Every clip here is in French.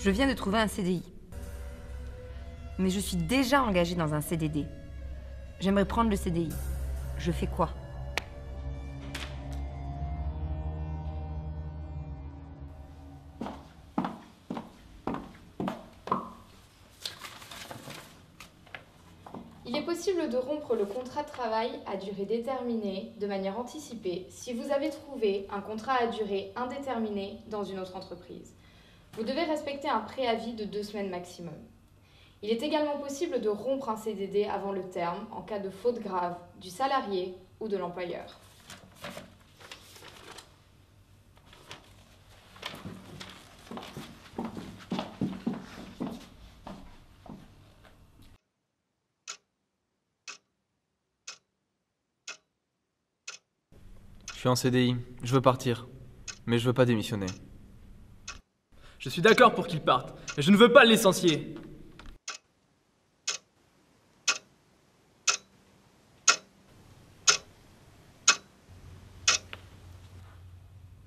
Je viens de trouver un CDI. Mais je suis déjà engagée dans un CDD. J'aimerais prendre le CDI. Je fais quoi? Il est possible de rompre le contrat de travail à durée déterminée de manière anticipée si vous avez trouvé un contrat à durée indéterminée dans une autre entreprise. Vous devez respecter un préavis de 2 semaines maximum. Il est également possible de rompre un CDD avant le terme en cas de faute grave du salarié ou de l'employeur. Je suis en CDI, je veux partir, mais je veux pas démissionner. Je suis d'accord pour qu'il parte, mais je ne veux pas le licencier.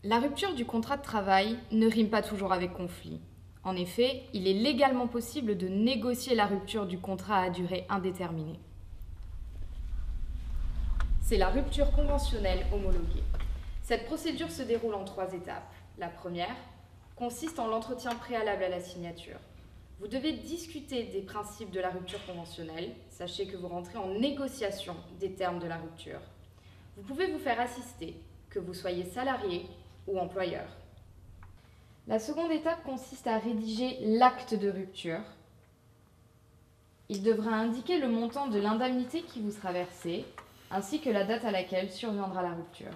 La rupture du contrat de travail ne rime pas toujours avec conflit. En effet, il est légalement possible de négocier la rupture du contrat à durée indéterminée. C'est la rupture conventionnelle homologuée. Cette procédure se déroule en 3 étapes. La première consiste en l'entretien préalable à la signature. Vous devez discuter des principes de la rupture conventionnelle. Sachez que vous rentrez en négociation des termes de la rupture. Vous pouvez vous faire assister, que vous soyez salarié ou employeur. La seconde étape consiste à rédiger l'acte de rupture. Il devra indiquer le montant de l'indemnité qui vous sera versée, ainsi que la date à laquelle surviendra la rupture.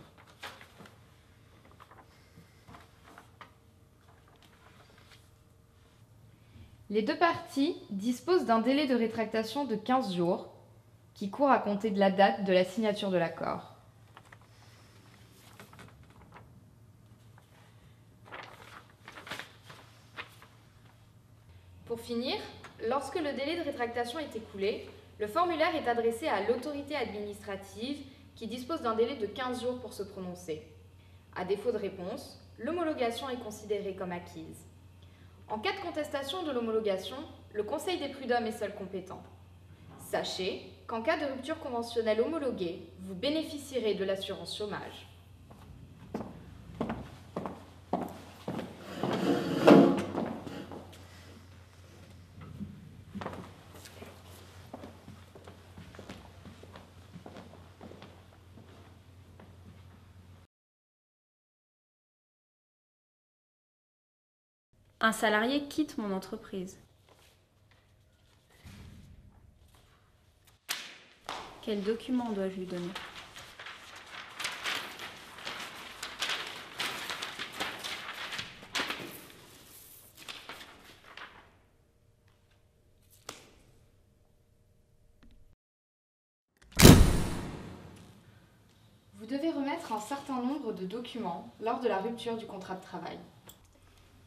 Les 2 parties disposent d'un délai de rétractation de 15 jours, qui court à compter de la date de la signature de l'accord. Pour finir, lorsque le délai de rétractation est écoulé, le formulaire est adressé à l'autorité administrative qui dispose d'un délai de 15 jours pour se prononcer. À défaut de réponse, l'homologation est considérée comme acquise. En cas de contestation de l'homologation, le Conseil des prud'hommes est seul compétent. Sachez qu'en cas de rupture conventionnelle homologuée, vous bénéficierez de l'assurance chômage. Un salarié quitte mon entreprise. Quel document dois-je lui donner? Vous devez remettre un certain nombre de documents lors de la rupture du contrat de travail.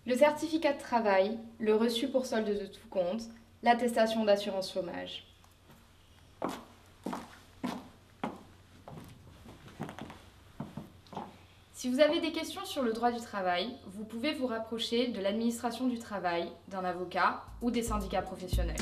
Le certificat de travail, le reçu pour solde de tout compte, l'attestation d'assurance chômage. Si vous avez des questions sur le droit du travail, vous pouvez vous rapprocher de l'administration du travail, d'un avocat ou des syndicats professionnels.